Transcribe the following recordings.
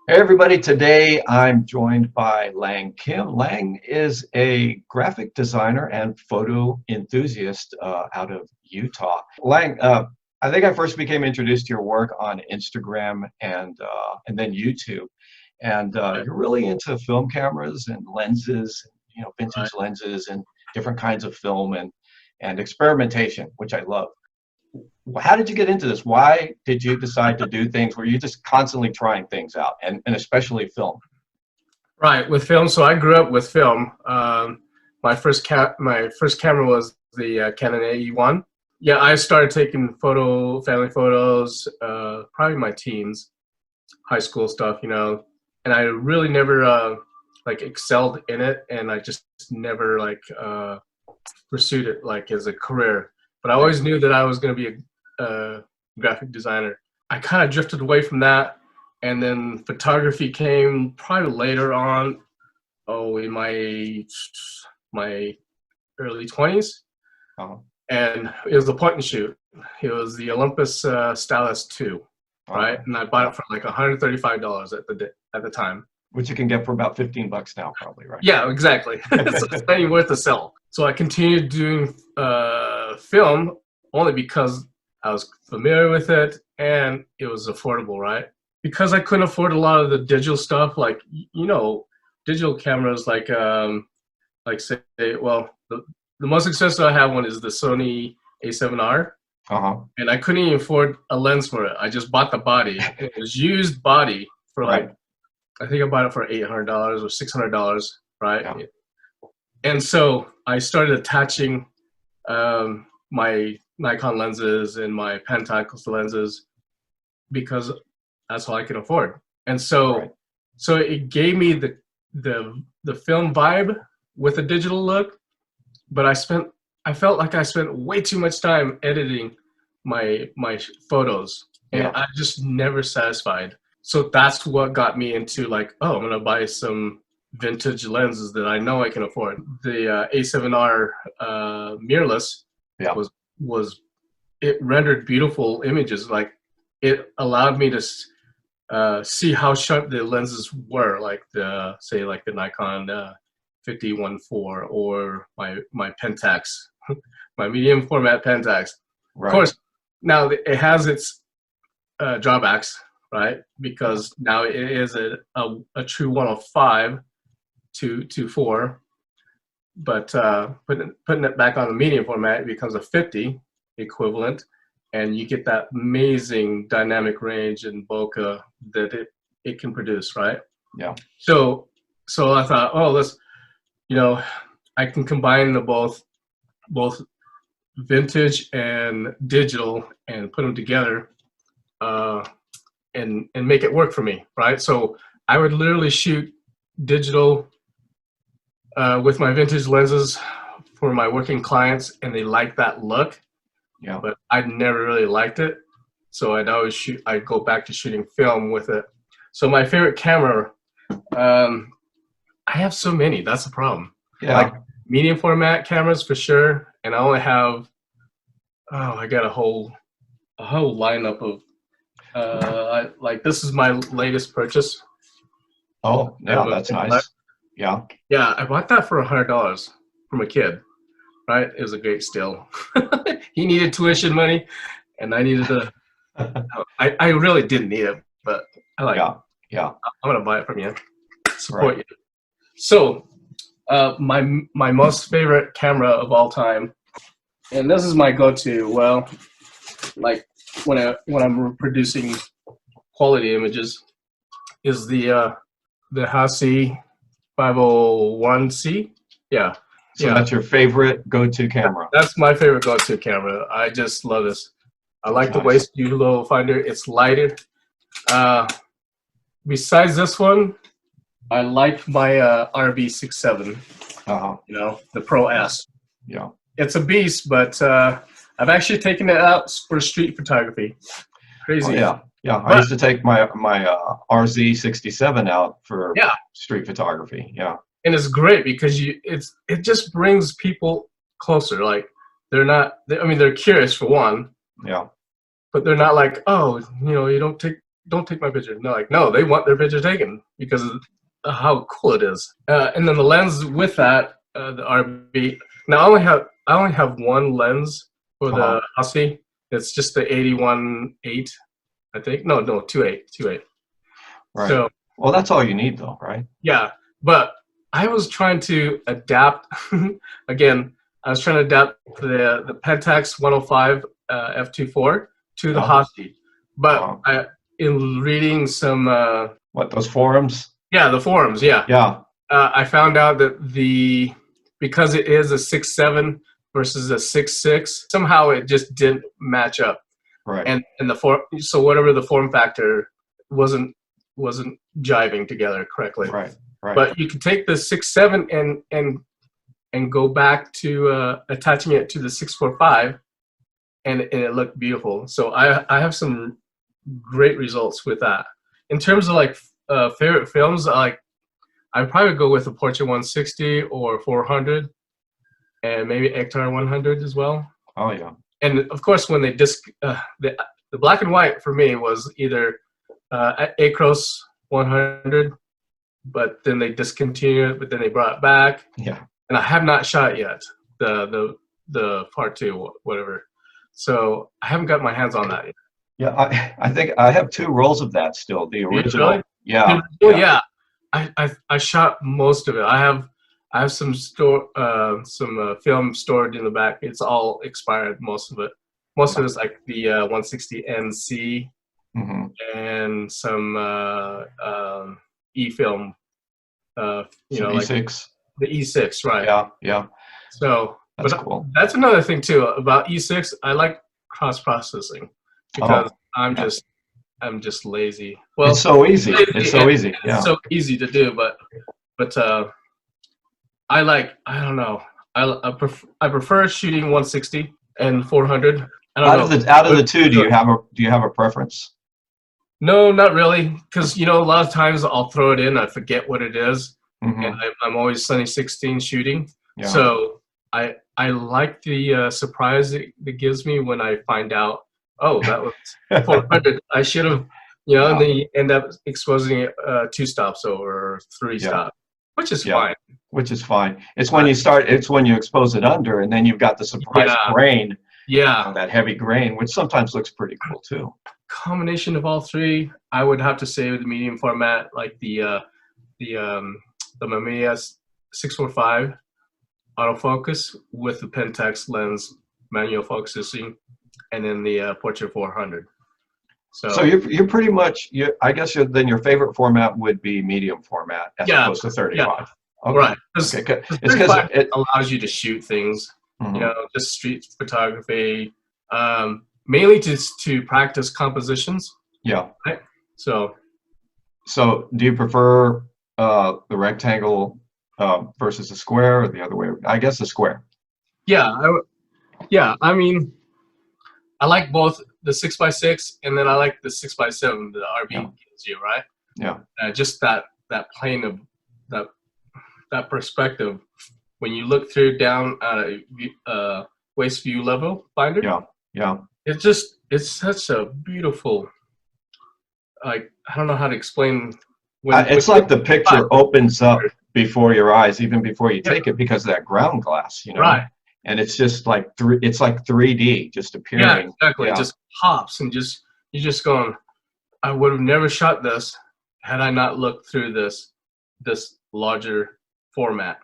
Hey everybody, today I'm joined by Lang Kim. Lang is a graphic designer and photo enthusiast out of Utah. Lang, I think I first became introduced to your work on Instagram and then YouTube. And Right, you're really into film cameras and lenses, right. vintage lenses and different kinds of film and experimentation, which I love. How did you get into this? Why did you decide to do things where you're just constantly trying things out and especially film? Right, with film. So I grew up with film. My first camera was the Canon AE1. Yeah, I started taking family photos, probably my teens, high school stuff, and I really never like excelled in it, and I just never pursued it like as a career. But I Right. always knew that I was going to be a graphic designer. I kind of drifted away from that, and then photography came probably later on. Oh, in my early 20s, Uh-huh. and it was a point and shoot. It was the Olympus Stylus 2, right? Okay. And I bought Yeah. it for like $135 at the time. Which you can get for about 15 bucks now, probably, right? Yeah, exactly. So it's not even worth the sell. So I continued doing film only because I was familiar with it and it was affordable, right? Because I couldn't afford a lot of the digital stuff, like digital cameras, like say, well, the most expensive I have one is the Sony A7R, Uh-huh. and I couldn't even afford a lens for it. I just bought the body. It was used body for like, Right. I think I bought it for $800 or $600, right? Yeah. And so I started attaching my Nikon lenses and my Pentax lenses because that's all I can afford. And Right. so it gave me the film vibe with a digital look, but I felt like I spent way too much time editing my photos, and Yeah. I just never satisfied. So that's what got me into like, oh, I'm gonna buy some vintage lenses that I know I can afford. The A7R mirrorless Yeah. was was it rendered beautiful images. Like it allowed me to see how sharp the lenses were, like the Nikon 50-1.4 or my Pentax, my medium format Pentax. Of Right. course, now it has its drawbacks, right? Yeah. Because now it is a true 105 to 4, but putting it back on the medium format, it becomes a 50 equivalent, and you get that amazing dynamic range and bokeh that it can produce, right? Yeah. So so I thought, oh, you know, I can combine the both vintage and digital and put them together, uh, and make it work for me, right? So I would literally shoot digital with my vintage lenses for my working clients, and they like that look, Yeah. but I'd never really liked it. So I'd go back to shooting film with it. So my favorite camera, um, I have so many. That's the problem. Like Yeah. medium format cameras for sure, and I only have I got a whole lineup of like this is my latest purchase. Oh, I have yeah, a that's nice. Yeah. Yeah, I bought that for $100 from a kid. Right, it was a great steal. He needed tuition money, and I needed to. I really didn't need it, but I like. Yeah. Yeah. I'm gonna buy it from you. Right. Support you. So, my most favorite camera of all time, and this is my go-to. Well, like when I'm producing quality images, is the Hassi 501C. Yeah, So yeah. that's your favorite go-to camera. That's my favorite go-to camera. I just love this. I like the Nice. waist view finder. It's lighted. Uh, Besides this one, I like my RB67. Uh-huh. The Pro Yeah. S. Yeah. It's a beast, but I've actually taken it out for street photography. Oh Crazy. yeah, yeah. I But used to take my RZ67 out for yeah, street photography. Yeah, and it's great because it just brings people closer. Like I mean, they're curious for one, yeah, but they're not like, oh, you don't take don't take my picture. And they're like, no, they want their picture taken because of how cool it is. And then the lens with that, the RB. Now I only have one lens for the Husky. It's just the 81.8, I think. No, 2.8. Right. So, well, that's all you need, though, right? yeah, but I was trying to adapt. Again, I was trying to adapt the Pentax 105 f2.4 to the Husky. But in reading some those forums? Yeah, the forums. Yeah. Yeah. I found out that because it is a 6.7 versus a 6.6, somehow it just didn't match up. Right. And so whatever the form factor wasn't jiving together correctly. Right. Right. But you can take the 6.7 and go back to attaching it to the 6.45, and it looked beautiful. So I have some great results with that. In terms of like favorite films, I'd probably go with a Portrait 160 or 400, and maybe Ektar 100 as well. Oh yeah. And of course, when they the black and white for me was either Acros 100, but then they discontinued it, but then they brought it back. Yeah. And I have not shot it yet, the part 2, whatever. So I haven't got my hands on that yet. Yeah, I think I have 2 rolls of that still. The original. Really? Yeah. Yeah. I shot most of it. I have some film stored in the back. It's all expired, most of it. Most of it is like the 160 NC and some E-film. Like E6. the E6, right? Yeah, yeah. So that's cool. That's another thing too about E6. I like cross processing because I'm just lazy. Well, it's so easy. It's so easy. Yeah. It's so easy to do, but I don't know. I prefer shooting 160 and 400. Out of the 2, do you have a preference? No, not really, because a lot of times I'll throw it in, I forget what it is, and I'm always Sunny 16 shooting. Yeah. So I like the surprise that gives me when I find out, oh, that was 400. I should have, and then you end up exposing it 2 stops or 3 stops, which is fine. Which is fine. It's when you expose it under, and then you've got the surprise grain. Yeah. That heavy grain, which sometimes looks pretty cool too. Combination of all 3, I would have to say with the medium format, like the Mamiya 645 autofocus with the Pentax lens manual focusing, and then the Portrait 400. So you're pretty much I guess then your favorite format would be medium format as opposed to 35. Yeah. Okay. Right. It's because it allows you to shoot things. Just street photography, mainly just to practice compositions. Yeah. Right? So do you prefer the rectangle versus the square, or the other way? I guess the square. Yeah. I mean, I like both the 6x6 and then I like the 6x7 the RB gives you, right? Yeah. Just that plane of that perspective. When you look through down at a waist view level finder, yeah, it's such a beautiful. I don't know how to explain. It's like the picture opens up before your eyes, even before you take it, because of that ground glass, Right. And it's just like it's like 3D just appearing. Yeah, exactly. It just pops and you're just going. I would have never shot this had I not looked through this larger format.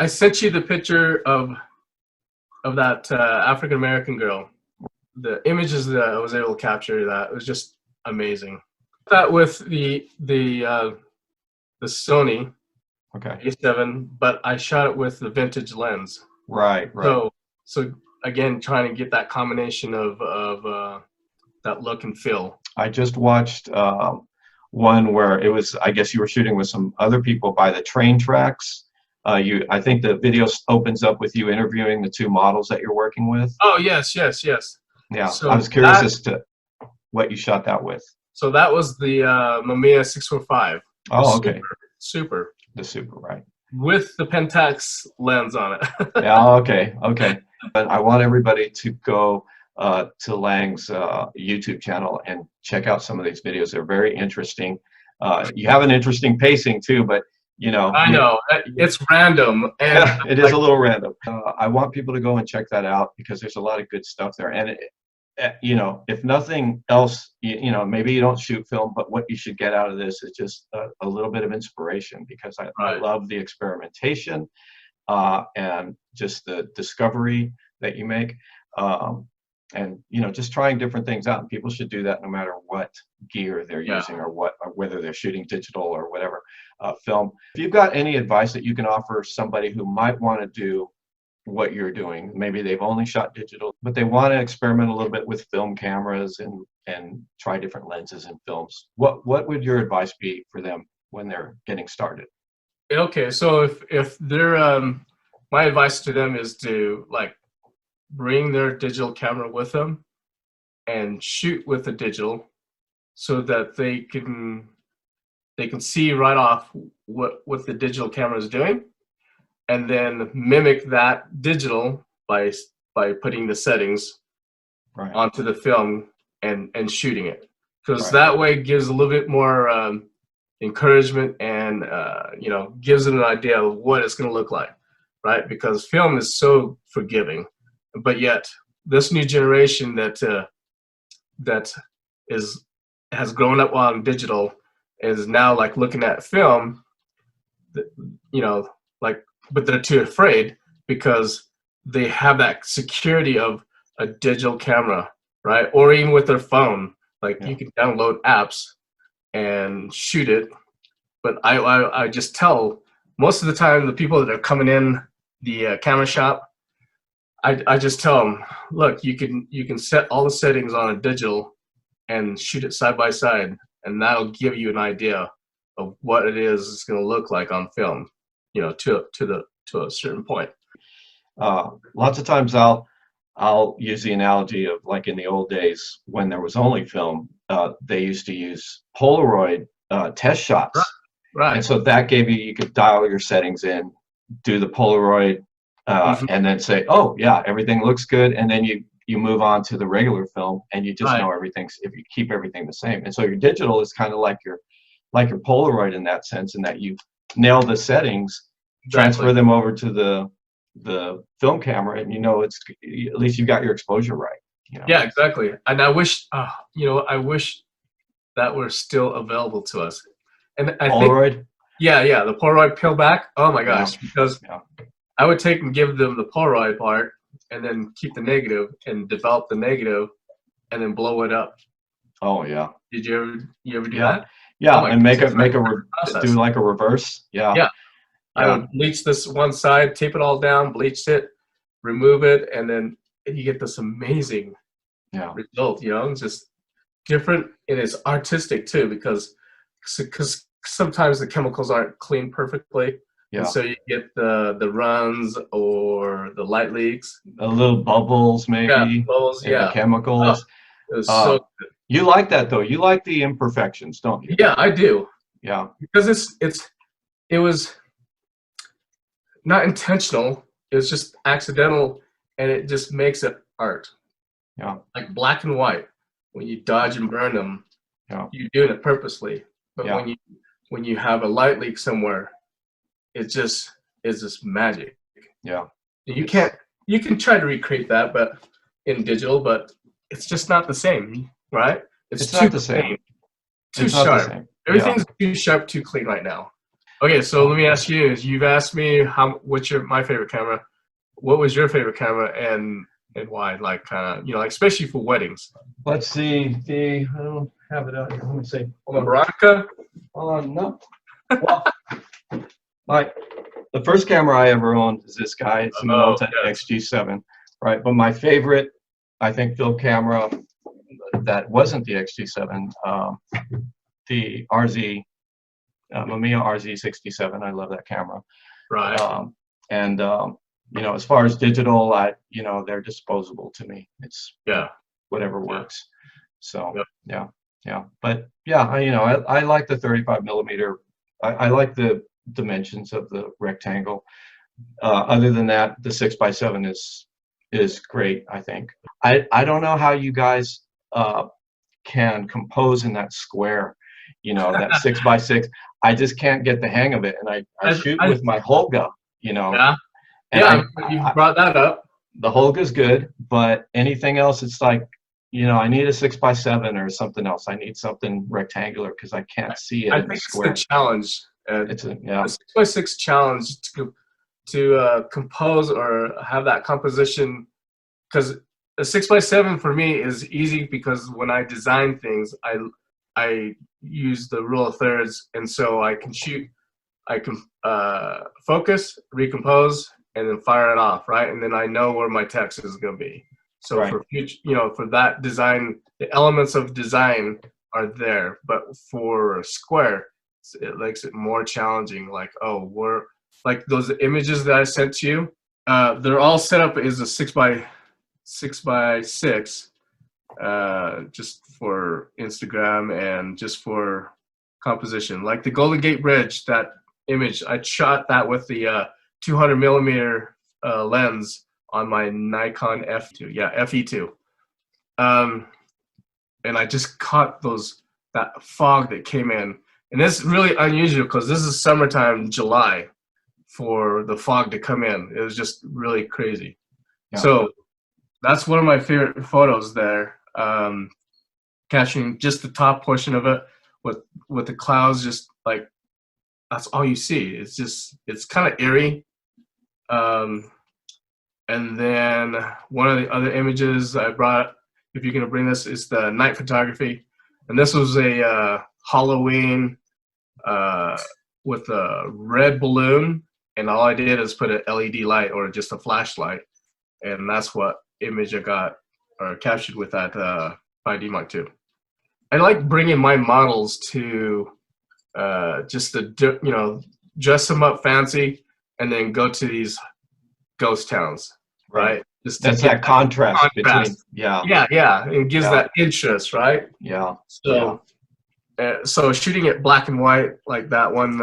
I sent you the picture of that African American girl. The images that I was able to capture, that was just amazing. That with the Sony A7, but I shot it with the vintage lens. Right. So again, trying to get that combination of that look and feel. I just watched one where it was, I guess you were shooting with some other people by the train tracks. I think the video opens up with you interviewing the 2 models that you're working with. Oh, yes. Yeah, so I was curious as to what you shot that with. So that was the Mamiya 645. Oh, okay. Super. The Super, right. With the Pentax lens on it. Yeah, okay. But I want everybody to go to Lang's YouTube channel and check out some of these videos. They're very interesting. You have an interesting pacing too, but you know, I know it's random, and yeah, it is like, a little random. I want people to go and check that out because there's a lot of good stuff there. And you know, if nothing else, you know, maybe you don't shoot film, but what you should get out of this is just a little bit of inspiration because I right. love the experimentation and just the discovery that you make. And you know, just trying different things out. And people should do that no matter what gear they're Yeah. using or whether they're shooting digital or whatever film. If you've got any advice that you can offer somebody who might want to do what you're doing, maybe they've only shot digital, but they want to experiment a little bit with film cameras and try different lenses and films. What would your advice be for them when they're getting started? Okay, so if they're my advice to them is to like bring their digital camera with them and shoot with the digital so that they can see right off what the digital camera is doing, and then mimic that digital by putting the settings Right. onto the film and shooting it, because Right. that way it gives a little bit more encouragement and you know, gives them an idea of what it's going to look like, right? Because film is so forgiving, but yet this new generation that has grown up on digital is now like looking at film, you know, like, but they're too afraid because they have that security of a digital camera, right? Or even with their phone, like Yeah. you can download apps and shoot it. But I just tell most of the time the people that are coming in the camera shop, I just tell them, look, you can set all the settings on a digital and shoot it side by side, and that'll give you an idea of what it is it's going to look like on film, you know, to a certain point. Lots of times I'll use the analogy of like in the old days when there was only film, they used to use Polaroid test shots. Right. And so that gave you could dial your settings in, do the Polaroid, and then say, oh yeah, everything looks good. And then you move on to the regular film and you just know everything's, if you keep everything the same. And so your digital is kind of like your Polaroid in that sense, in that you nail the settings, transfer them over to the film camera, and you know it's at least you got your exposure right. You know? Yeah, exactly. And I wish, you know, I wish that were still available to us. And I Polaroid. think, yeah, the Polaroid peel back. Oh my gosh, because I would take and give them the Polaroid part, and then keep the negative and develop the negative, and then blow it up. Oh yeah. Did you ever do that? Yeah, Oh, and do like a reverse. Yeah. Yeah. I would bleach this one side, tape it all down, bleached it, remove it, and then you get this amazing result. You know, it's just different, and it's artistic too, because sometimes the chemicals aren't cleaned perfectly. Yeah. And so you get the runs or the light leaks. A little bubbles maybe. Yeah, bubbles, The chemicals. It was so good. You like that though. You like the imperfections, don't you? Yeah, I do. Yeah. Because it was not intentional. It was just accidental, and it just makes it art. Yeah. Like black and white. When you dodge and burn them, you're doing it purposely. But when you have a light leak somewhere, it's just magic. Yeah. You can try to recreate that, but in digital, but it's just not the same, right? It's not the same. Too sharp. Everything's too sharp, too clean right now. Okay, so let me ask you: you've asked me what's my favorite camera. What was your favorite camera, and why? Like, kind of, you know, like especially for weddings. Let's see. I don't have it out here. Let me see. Veronica? No. Well, the first camera I ever owned is this guy. It's an Minolta XG7, right? But my favorite, I think, film camera that wasn't the XG7, the RZ, Mamiya RZ67. I love that camera. Right. You know, as far as digital, you know, they're disposable to me. It's whatever works. So yeah. But yeah, you know, I like the 35 millimeter. I like the dimensions of the rectangle. Other than that, the 6x7 is is great, I think. I don't know how you guys can compose in that square, that 6x6. I just can't get the hang of it, and I shoot I with my Holga, yeah, and yeah. You brought that up. the Holga's good, but anything else, it's like, I need a 6x7 or something else. I need something rectangular because I can't see it I in the think it's the square. challenge. It's yeah. The 6x6 challenge to compose or have that composition, because a 6x7 for me is easy because when I design things, I use the rule of thirds, and so I can shoot, I can focus, recompose, and then fire it off, right? And then I know where my text is going to be. So Right. for future, for that design, the elements of design are there, but for a square, it makes it more challenging. Like, oh, like those images that I sent to you, they're all set up as a 6x6, just for Instagram and just for composition. Like the Golden Gate Bridge, that image, I shot that with the 200 millimeter lens on my Nikon FE2. And I just caught that fog that came in. And this is really unusual because this is summertime, July, for the fog to come in. It was just really crazy. Yeah. So that's one of my favorite photos there, capturing just the top portion of it with the clouds, just like, that's all you see. It's kind of eerie. And then one of the other images I brought, if you're going to bring this, is the night photography. And this was a Halloween with a red balloon. And all I did is put an LED light or just a flashlight. And that's what image I got or captured with that 5D Mark II. I like bringing my models to just dress them up fancy and then go to these ghost towns, right? Just that's that contrast between, yeah, it gives that interest, right? Yeah. So so shooting it black and white, like that one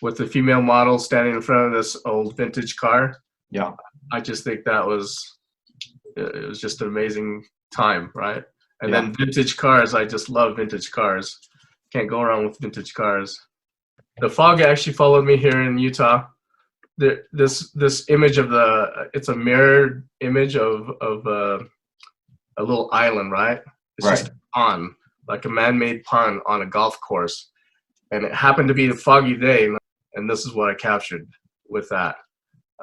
with the female model standing in front of this old vintage car, I just think it was just an amazing time, right? And then vintage cars, I just love vintage cars. Can't go wrong with vintage cars. The fog actually followed me here in Utah. This image of it's a mirrored image of a little island, right? It's just a pond, like a man-made pond on a golf course. And it happened to be a foggy day, and this is what I captured with that.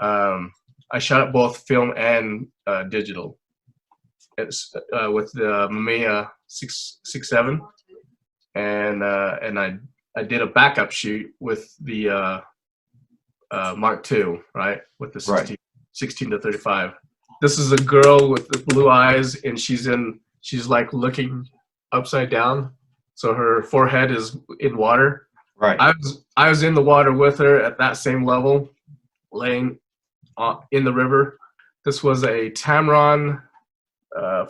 I shot it both film and digital. It's with the Mamiya 6.7, and I did a backup shoot with the Mark II, right, with the 16 to 35. This is a girl with the blue eyes, and she's like looking upside down, so her forehead is in water. Right. I was in the water with her at that same level, laying in the river. This was a Tamron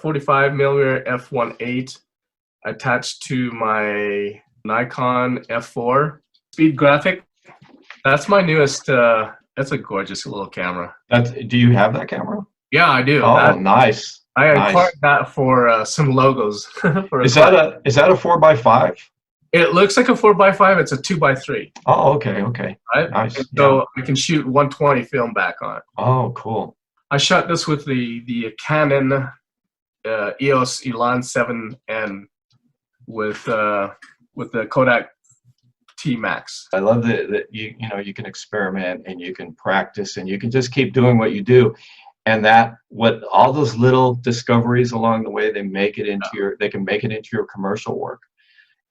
45 millimeter f1.8 attached to my Nikon f4 speed graphic. That's my newest. That's a gorgeous little camera. Do you have that camera? Yeah, I do. Oh, nice. I acquired that for some logos. Is that a 4x5? It looks like a 4x5. It's a 2x3. Oh, okay. Right? Nice. And so I can shoot 120 film back on it. Oh, cool. I shot this with the Canon EOS Elan 7N with the Kodak T-Max. I love that you can experiment and you can practice and you can just keep doing what you do, and what all those little discoveries along the way, they can make it into your commercial work.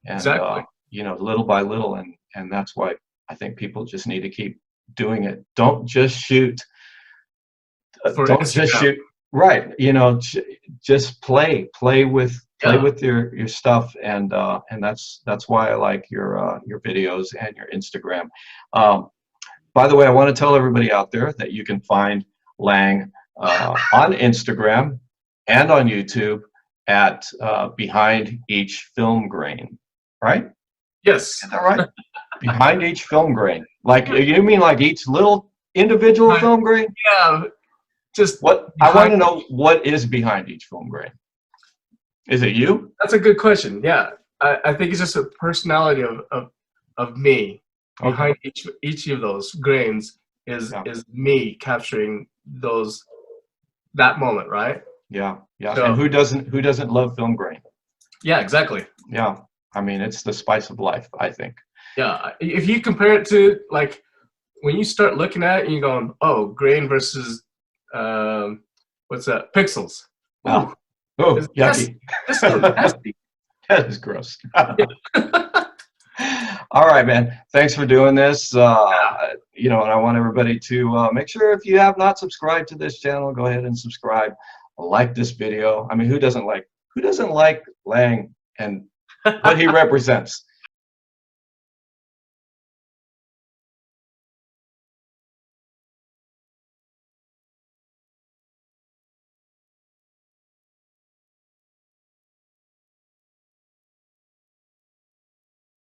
And, exactly. Little by little, and that's why I think people just need to keep doing it. Don't just shoot. Just shoot. Right. Just play with your stuff, and that's why I like your videos and your Instagram. By the way, I want to tell everybody out there that you can find Lang on Instagram and on YouTube at Behind Each Film Grain. Right? Yes. Is that right? Behind each film grain. Like, you mean like each little individual film grain? Yeah. just What I want behind. to know, what is behind each film grain? Is it you? That's a good question. Yeah, I think it's just a personality of me Okay. behind each of those grains Yeah. is me capturing that moment, right? Yeah. Yeah. And So who doesn't love film grain? yeah, exactly. Yeah. I mean, it's the spice of life, I think. Yeah, if you compare it to like when you start looking at it, and you're going, oh, grain versus what's that? Pixels. Ooh, Oh, oh, it's yucky. this is nasty. That is gross. All right, man. Thanks for doing this. And I want everybody to make sure, if you have not subscribed to this channel, go ahead and subscribe. Like this video. I mean, who doesn't like Lang and what he represents?